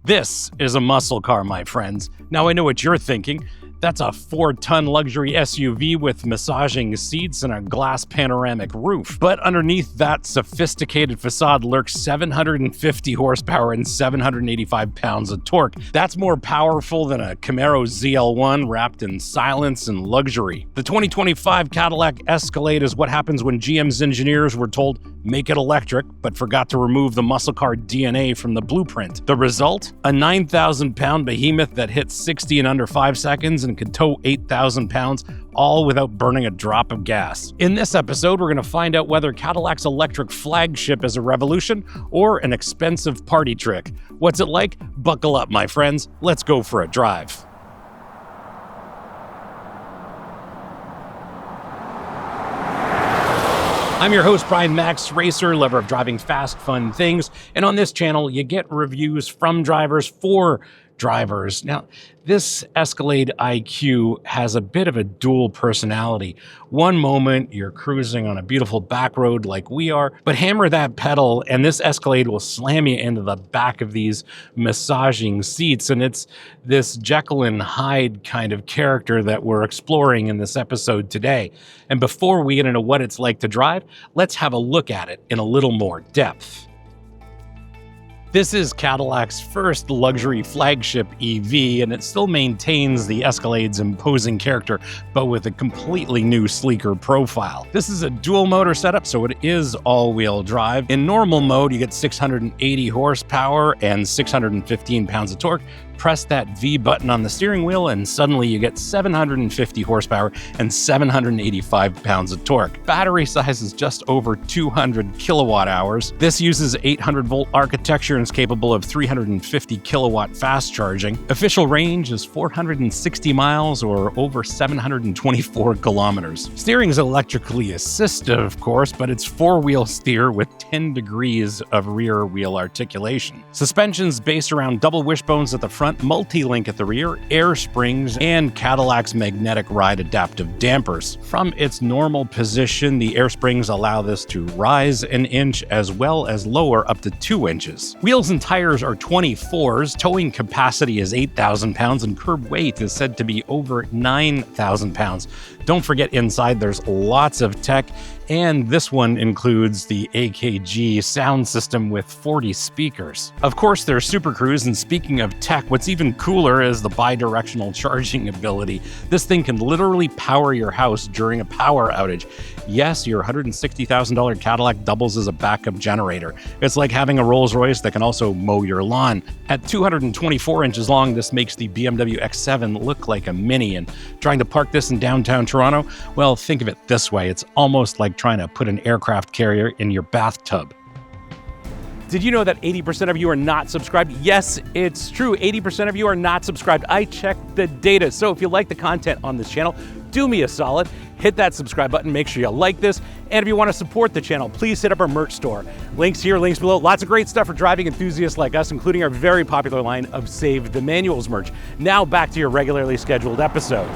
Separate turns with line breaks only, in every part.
This is a muscle car, my friends. Now I know what you're thinking. That's a 4-ton luxury SUV with massaging seats and a glass panoramic roof. But underneath that sophisticated facade lurks 750 horsepower and 785 pounds of torque. That's more powerful than a Camaro ZL1 wrapped in silence and luxury. The 2025 Cadillac Escalade is what happens when GM's engineers were told, make it electric, but forgot to remove the muscle car DNA from the blueprint. The result? A 9,000-pound behemoth that hits 60 in under 5 seconds and can tow 8,000 pounds, all without burning a drop of gas. In this episode, we're going to find out whether Cadillac's electric flagship is a revolution or an expensive party trick. What's it like? Buckle up, my friends. Let's go for a drive. I'm your host, Brian Makse, racer, lover of driving fast, fun things. And on this channel, you get reviews from drivers for drivers. Now, this Escalade IQ has a bit of a dual personality. One moment, you're cruising on a beautiful back road like we are, but hammer that pedal and this Escalade will slam you into the back of these massaging seats. And it's this Jekyll and Hyde kind of character that we're exploring in this episode today. And before we get into what it's like to drive, let's have a look at it in a little more depth. This is Cadillac's first luxury flagship EV, and it still maintains the Escalade's imposing character, but with a completely new, sleeker profile. This is a dual motor setup, so it is all-wheel drive. In normal mode, you get 680 horsepower and 615 pounds of torque. Press that V button on the steering wheel and suddenly you get 750 horsepower and 785 pounds of torque. Battery size is just over 200 kilowatt hours. This uses 800 volt architecture and is capable of 350 kilowatt fast charging. Official range is 460 miles or over 724 kilometers. Steering is electrically assisted, of course, but it's 4-wheel steer with 10 degrees of rear wheel articulation. Suspension's based around double wishbones at the front, multi-link at the rear, air springs, and Cadillac's magnetic ride adaptive dampers. From its normal position, the air springs allow this to rise an inch as well as lower up to 2 inches. Wheels and tires are 24s, towing capacity is 8,000 pounds, and curb weight is said to be over 9,000 pounds. Don't forget inside there's lots of tech, and this one includes the AKG sound system with 40 speakers. Of course, there's Super Cruise, and speaking of tech, what's even cooler is the bi-directional charging ability. This thing can literally power your house during a power outage. Yes, your $160,000 Cadillac doubles as a backup generator. It's like having a Rolls-Royce that can also mow your lawn. At 224 inches long, this makes the BMW X7 look like a Mini, and trying to park this in downtown Toronto, well, think of it this way. It's almost like trying to put an aircraft carrier in your bathtub. Did you know that 80% of you are not subscribed? Yes, it's true. 80% of you are not subscribed. I checked the data. So if you like the content on this channel, do me a solid, hit that subscribe button, make sure you like this. And if you want to support the channel, please hit up our merch store. Links here, links below. Lots of great stuff for driving enthusiasts like us, including our very popular line of Save the Manuals merch. Now back to your regularly scheduled episode.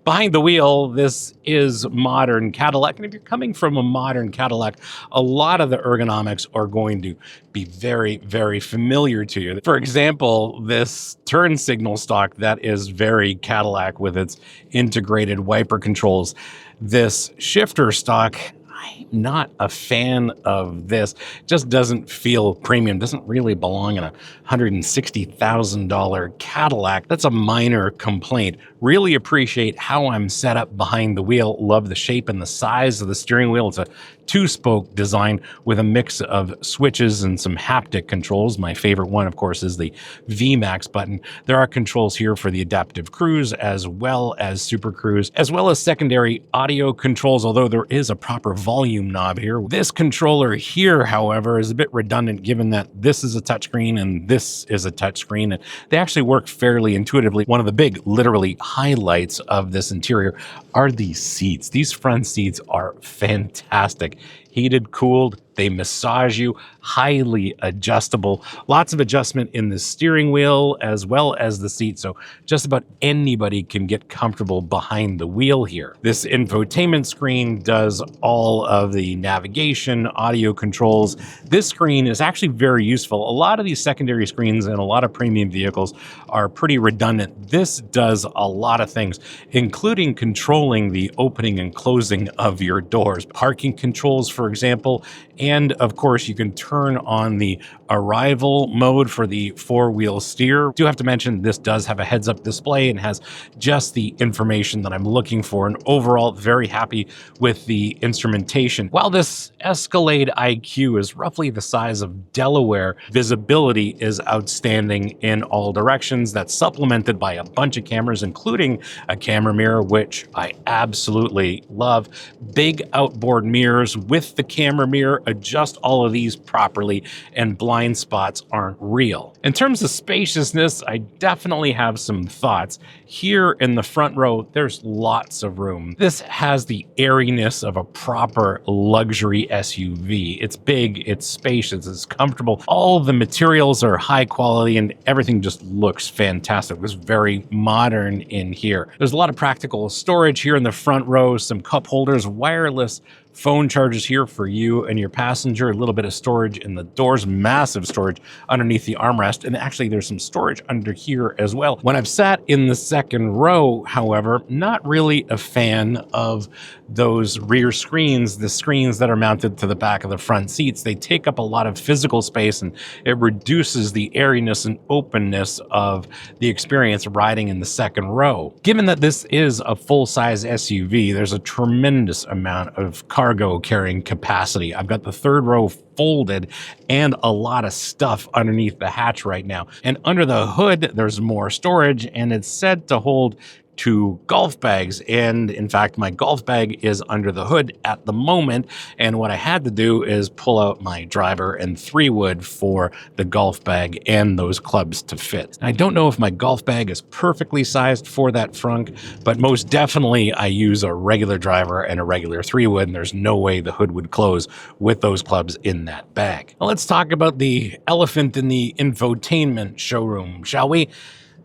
Behind the wheel, this is modern Cadillac. And if you're coming from a modern Cadillac, a lot of the ergonomics are going to be very, very familiar to you. For example, this turn signal stalk that is very Cadillac with its integrated wiper controls. This shifter stalk, I'm not a fan of this. It just doesn't feel premium. Doesn't really belong in a $160,000 Cadillac. That's a minor complaint. Really appreciate how I'm set up behind the wheel. Love the shape and the size of the steering wheel. It's a 2-spoke design with a mix of switches and some haptic controls. My favorite one, of course, is the VMAX button. There are controls here for the adaptive cruise as well as Super Cruise, as well as secondary audio controls, although there is a proper volume knob here. This controller here, however, is a bit redundant given that this is a touchscreen and this is a touchscreen, and they actually work fairly intuitively. One of the big, literally, highlights of this interior are these seats. These front seats are fantastic. heated, cooled. They massage you, highly adjustable. Lots of adjustment in the steering wheel as well as the seat. So just about anybody can get comfortable behind the wheel here. This infotainment screen does all of the navigation, audio controls. This screen is actually very useful. A lot of these secondary screens in a lot of premium vehicles are pretty redundant. This does a lot of things, including controlling the opening and closing of your doors. Parking controls, for example, and of course, you can turn on the arrival mode for the four-wheel steer. Do have to mention this does have a heads-up display and has just the information that I'm looking for. And overall, very happy with the instrumentation. While this Escalade IQ is roughly the size of Delaware, visibility is outstanding in all directions. That's supplemented by a bunch of cameras, including a camera mirror, which I absolutely love. Big outboard mirrors with the camera mirror, adjust all of these properly, and blind spots aren't real. In terms of spaciousness, I definitely have some thoughts. Here in the front row, there's lots of room. This has the airiness of a proper luxury SUV. It's big, it's spacious, it's comfortable. All of the materials are high quality and everything just looks fantastic. It's very modern in here. There's a lot of practical storage here in the front row, some cup holders, wireless phone chargers here for you and your passenger, a little bit of storage in the doors, massive storage underneath the armrest, and actually there's some storage under here as well. When I've sat in the second row, however, not really a fan of those rear screens, the screens that are mounted to the back of the front seats. They take up a lot of physical space and it reduces the airiness and openness of the experience riding in the second row. Given that this is a full-size SUV, there's a tremendous amount of cargo carrying capacity. I've got the third row folded and a lot of stuff underneath the hatch right now. And under the hood, there's more storage and it's said to hold 2 golf bags. And in fact, my golf bag is under the hood at the moment. And what I had to do is pull out my driver and 3-wood for the golf bag and those clubs to fit. I don't know if my golf bag is perfectly sized for that trunk, but most definitely I use a regular driver and a regular 3-wood, and there's no way the hood would close with those clubs in that bag. Now let's talk about the elephant in the infotainment showroom, shall we?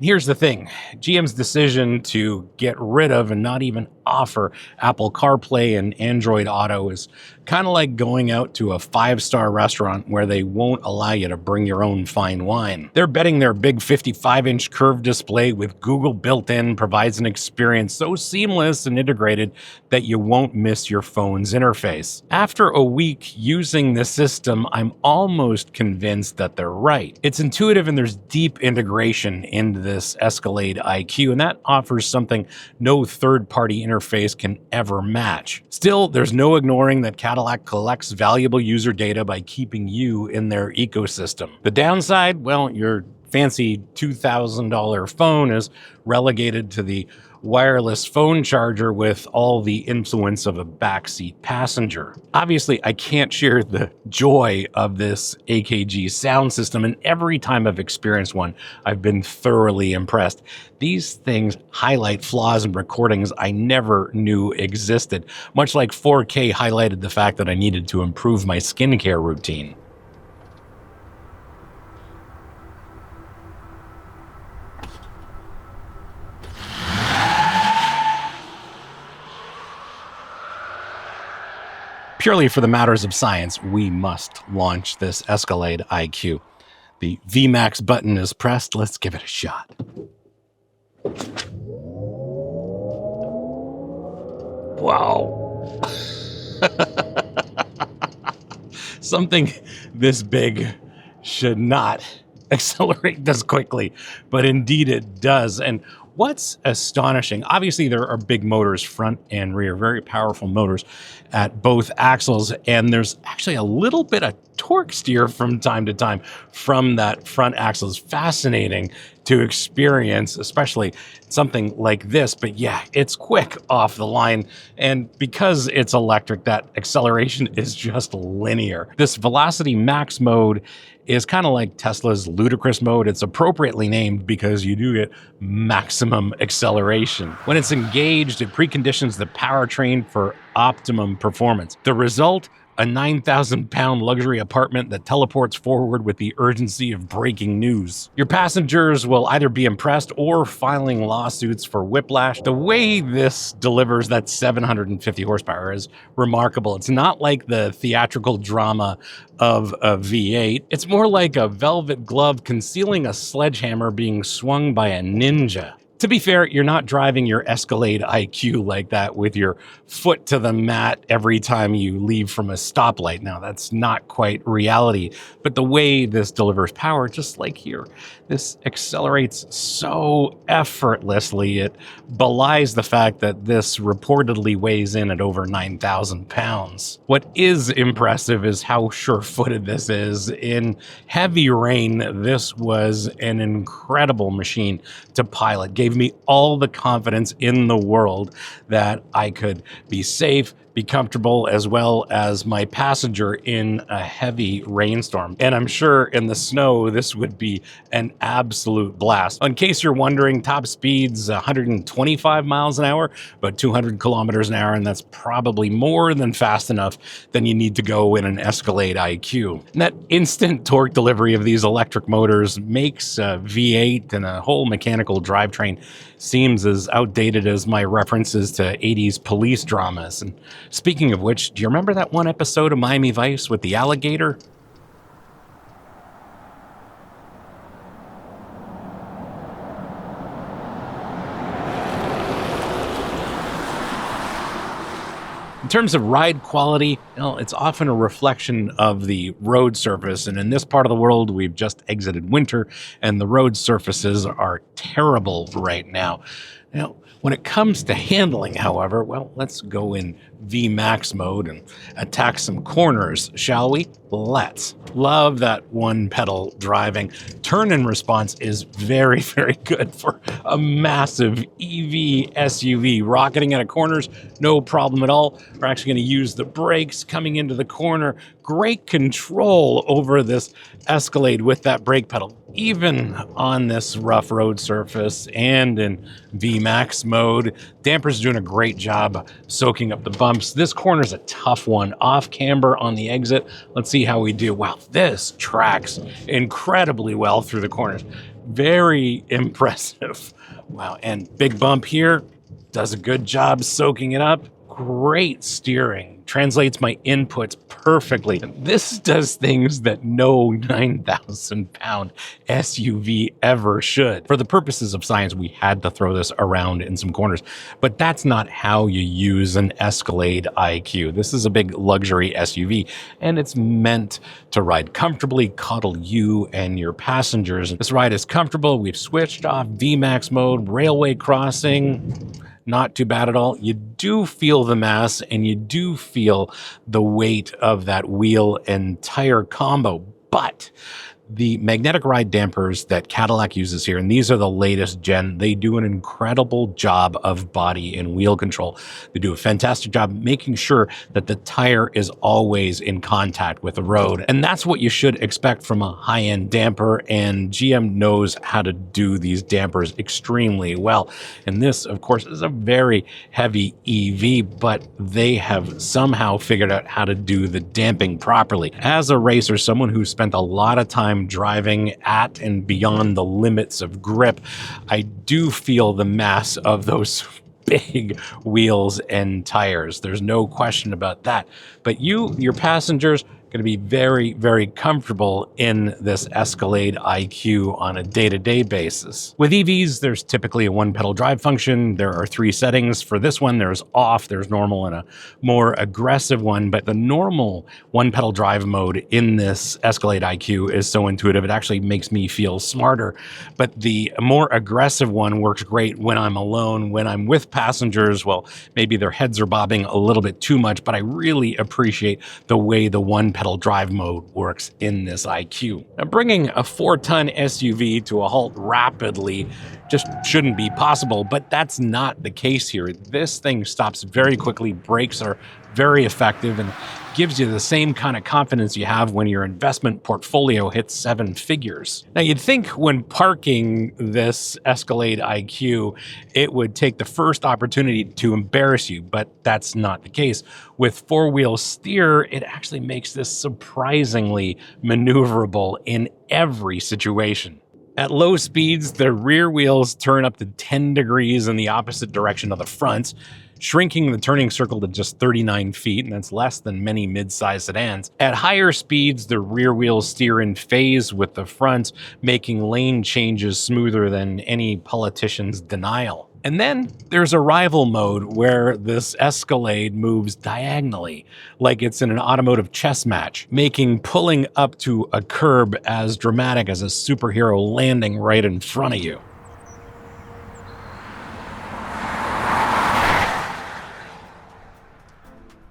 Here's the thing, GM's decision to get rid of and not even offer Apple CarPlay and Android Auto is kind of like going out to a 5-star restaurant where they won't allow you to bring your own fine wine. They're betting their big 55-inch curved display with Google built in provides an experience so seamless and integrated that you won't miss your phone's interface. After a week using the system, I'm almost convinced that they're right. It's intuitive and there's deep integration into this Escalade IQ, and that offers something no third-party interface can ever match. Still, there's no ignoring that Cadillac collects valuable user data by keeping you in their ecosystem. The downside, well, your fancy $2,000 phone is relegated to the wireless phone charger with all the influence of a backseat passenger. Obviously, I can't share the joy of this AKG sound system, and every time I've experienced one, I've been thoroughly impressed. These things highlight flaws in recordings I never knew existed, much like 4K highlighted the fact that I needed to improve my skincare routine. Purely for the matters of science, we must launch this Escalade IQ. The VMAX button is pressed. Let's give it a shot. Wow. Something this big should not accelerate this quickly, but indeed it does. And what's astonishing, obviously there are big motors front and rear, very powerful motors at both axles, and there's actually a little bit of torque steer from time to time from that front axle. It's fascinating to experience, especially something like this, but yeah, it's quick off the line, and because it's electric, that acceleration is just linear. This Velocity Max mode is kind of like Tesla's ludicrous mode. It's appropriately named because you do get maximum acceleration. When it's engaged, it preconditions the powertrain for optimum performance. The result, a 9,000-pound luxury apartment that teleports forward with the urgency of breaking news. Your passengers will either be impressed or filing lawsuits for whiplash. The way this delivers that 750 horsepower is remarkable. It's not like the theatrical drama of a V8. It's more like a velvet glove concealing a sledgehammer being swung by a ninja. To be fair, you're not driving your Escalade IQ like that with your foot to the mat every time you leave from a stoplight. Now, that's not quite reality, but the way this delivers power, just like here, this accelerates so effortlessly, it belies the fact that this reportedly weighs in at over 9,000 pounds. What is impressive is how sure-footed this is. In heavy rain, this was an incredible machine to pilot. Gave me all the confidence in the world that I could be safe, be comfortable, as well as my passenger in a heavy rainstorm. And I'm sure in the snow, this would be an absolute blast. In case you're wondering, top speed's 125 miles an hour, about 200 kilometers an hour, and that's probably more than fast enough than you need to go in an Escalade IQ. And that instant torque delivery of these electric motors makes a V8 and a whole mechanical drivetrain seems as outdated as my references to 80s police dramas. And speaking of which, do you remember that one episode of Miami Vice with the alligator? In terms of ride quality, it's often a reflection of the road surface. And in this part of the world, we've just exited winter, and the road surfaces are terrible right now. Now, when it comes to handling, however, well, let's go in VMAX mode and attack some corners, shall we? Let's. Love that one pedal driving. Turn and response is very, very good for a massive EV SUV. Rocketing out of corners, no problem at all. We're actually going to use the brakes coming into the corner. Great control over this Escalade with that brake pedal, even on this rough road surface and in VMAX mode. Damper's doing a great job soaking up the bumps. This corner's a tough one. Off camber on the exit. Let's see how we do. Wow, this tracks incredibly well through the corners. Very impressive. Wow, and big bump here. Does a good job soaking it up. Great steering. Translates my inputs perfectly. This does things that no 9,000-pound SUV ever should. For the purposes of science, we had to throw this around in some corners, but that's not how you use an Escalade IQ. This is a big luxury SUV, and it's meant to ride comfortably, cuddle you and your passengers. This ride is comfortable. We've switched off VMAX mode, railway crossing. Not too bad at all. You do feel the mass, and you do feel the weight of that wheel and tire combo, but the magnetic ride dampers that Cadillac uses here, and these are the latest gen, they do an incredible job of body and wheel control. They do a fantastic job making sure that the tire is always in contact with the road. And that's what you should expect from a high-end damper, and GM knows how to do these dampers extremely well. And this, of course, is a very heavy EV, but they have somehow figured out how to do the damping properly. As a racer, someone who spent a lot of time driving at and beyond the limits of grip, I do feel the mass of those big wheels and tires. There's no question about that. But your passengers, going to be very, very comfortable in this Escalade IQ on a day-to-day basis. With EVs, there's typically a one-pedal drive function. There are 3 settings. For this one, there's off, there's normal, and a more aggressive one. But the normal one-pedal drive mode in this Escalade IQ is so intuitive, it actually makes me feel smarter. But the more aggressive one works great when I'm alone. When I'm with passengers, well, maybe their heads are bobbing a little bit too much, but I really appreciate the way the one-pedal drive mode works in this IQ. Now, bringing a 4-ton SUV to a halt rapidly just shouldn't be possible, but that's not the case here. This thing stops very quickly, brakes are very effective, and gives you the same kind of confidence you have when your investment portfolio hits 7 figures. Now, you'd think when parking this Escalade IQ, it would take the first opportunity to embarrass you, but that's not the case. With 4-wheel steer, it actually makes this surprisingly maneuverable in every situation. At low speeds, the rear wheels turn up to 10 degrees in the opposite direction of the front, shrinking the turning circle to just 39 feet, and that's less than many mid-size sedans. At higher speeds, the rear wheels steer in phase with the front, making lane changes smoother than any politician's denial. And then there's arrival mode where this Escalade moves diagonally, like it's in an automotive chess match, making pulling up to a curb as dramatic as a superhero landing right in front of you.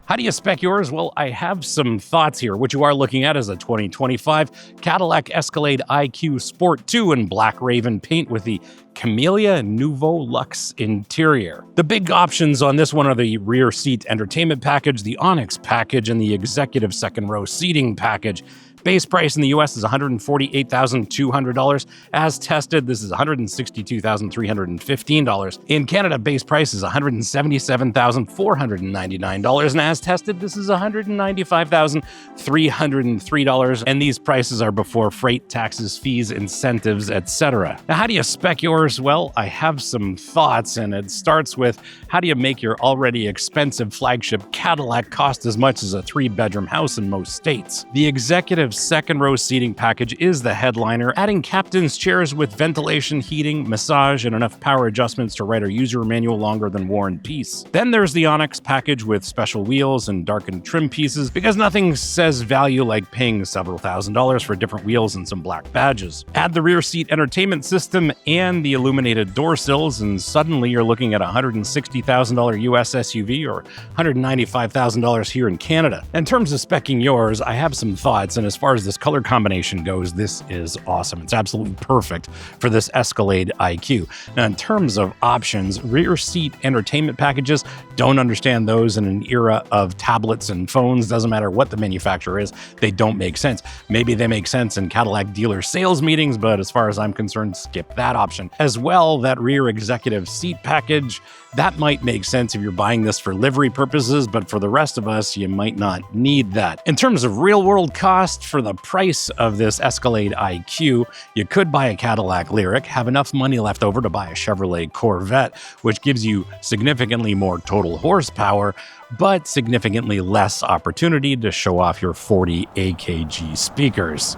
How do you spec yours? Well, I have some thoughts here. What you are looking at is a 2025 Cadillac Escalade IQ Sport 2 in Black Raven paint with the Camellia Nouveau Luxe interior. The big options on this one are the rear seat entertainment package, the Onyx package, and the executive second row seating package. Base price in the US is $148,200. As tested, this is $162,315. In Canada, base price is $177,499. And as tested, this is $195,303. And these prices are before freight, taxes, fees, incentives, etc. Now, how do you spec yours? Well, I have some thoughts, and it starts with how do you make your already expensive flagship Cadillac cost as much as a 3-bedroom house in most states? The executive second row seating package is the headliner, adding captain's chairs with ventilation, heating, massage, and enough power adjustments to write a user manual longer than War and Peace. Then there's the Onyx package with special wheels and darkened trim pieces, because nothing says value like paying several $1,000s for different wheels and some black badges. Add the rear seat entertainment system and the illuminated door sills, and suddenly you're looking at a $160,000 US SUV or $195,000 here in Canada. In terms of speccing yours, I have some thoughts, and as far as this color combination goes, this is awesome. It's absolutely perfect for this Escalade IQ. Now, in terms of options, rear seat entertainment packages, don't understand those in an era of tablets and phones. Doesn't matter what the manufacturer is, they don't make sense. Maybe they make sense in Cadillac dealer sales meetings, but as far as I'm concerned, skip that option. As well, that rear executive seat package, that might make sense if you're buying this for livery purposes, but for the rest of us, you might not need that. In terms of real-world cost, for the price of this Escalade IQ, you could buy a Cadillac Lyriq, have enough money left over to buy a Chevrolet Corvette, which gives you significantly more total horsepower, but significantly less opportunity to show off your 40 AKG speakers.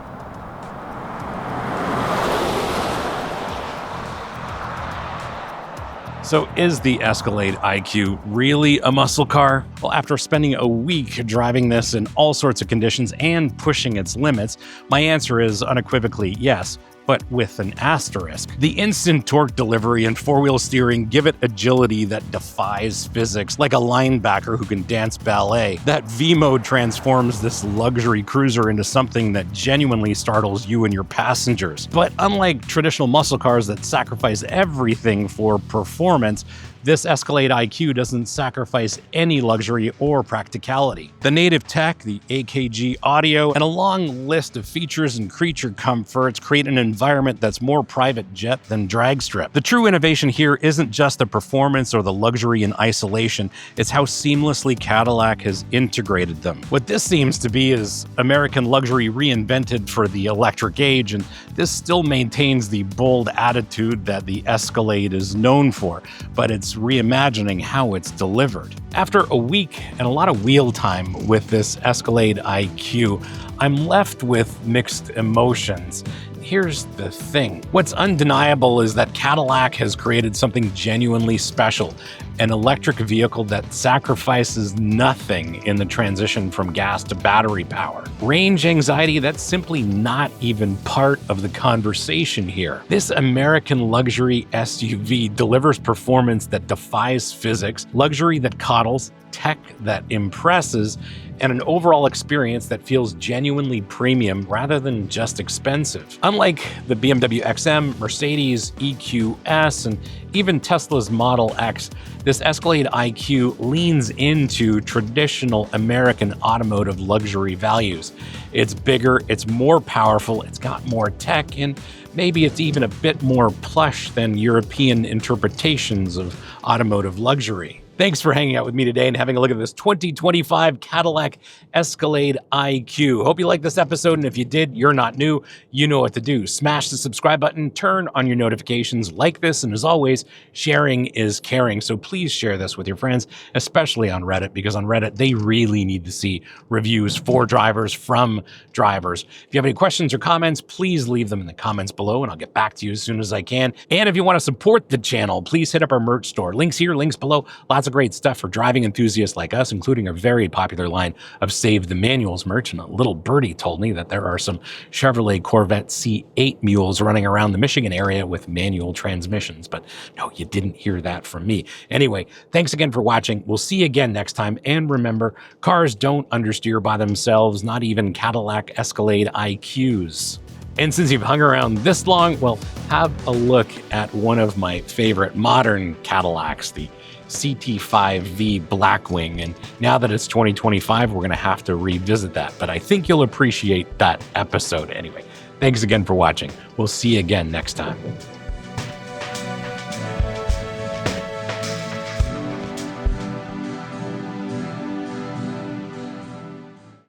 So is the Escalade IQ really a muscle car? Well, after spending a week driving this in all sorts of conditions and pushing its limits, my answer is unequivocally yes, but with an asterisk. The instant torque delivery and 4-wheel steering give it agility that defies physics, like a linebacker who can dance ballet. That V-mode transforms this luxury cruiser into something that genuinely startles you and your passengers. But unlike traditional muscle cars that sacrifice everything for performance, this Escalade IQ doesn't sacrifice any luxury or practicality. The native tech, the AKG audio, and a long list of features and creature comforts create an environment that's more private jet than drag strip. The true innovation here isn't just the performance or the luxury in isolation, it's how seamlessly Cadillac has integrated them. What this seems to be is American luxury reinvented for the electric age, and this still maintains the bold attitude that the Escalade is known for, but it's reimagining how it's delivered. After a week and a lot of wheel time with this Escalade IQ, I'm left with mixed emotions. Here's the thing. What's undeniable is that Cadillac has created something genuinely special, an electric vehicle that sacrifices nothing in the transition from gas to battery power. Range anxiety, that's simply not even part of the conversation here. This American luxury SUV delivers performance that defies physics, luxury that coddles, tech that impresses, and an overall experience that feels genuinely premium rather than just expensive. Unlike the BMW XM, Mercedes EQS, and even Tesla's Model X, this Escalade IQ leans into traditional American automotive luxury values. It's bigger, it's more powerful, it's got more tech, and maybe it's even a bit more plush than European interpretations of automotive luxury. Thanks for hanging out with me today and having a look at this 2025 Cadillac Escalade IQ. Hope you liked this episode, and if you did, you're not new. You know what to do. Smash the subscribe button, turn on your notifications, like this, and as always, sharing is caring. So please share this with your friends, especially on Reddit, because on Reddit, they really need to see reviews for drivers from drivers. If you have any questions or comments, please leave them in the comments below, and I'll get back to you as soon as I can. And if you want to support the channel, please hit up our merch store. Links here, links below. Lots of great stuff for driving enthusiasts like us, including our very popular line of Save the Manuals merch. And a little birdie told me that there are some Chevrolet Corvette C8 mules running around the Michigan area with manual transmissions. But no, you didn't hear that from me. Anyway, thanks again for watching. We'll see you again next time. And remember, cars don't understeer by themselves, not even Cadillac Escalade IQs. And since you've hung around this long, well, have a look at one of my favorite modern Cadillacs, the CT5V Blackwing. And now that it's 2025, we're going to have to revisit that. But I think you'll appreciate that episode anyway. Thanks again for watching. We'll see you again next time.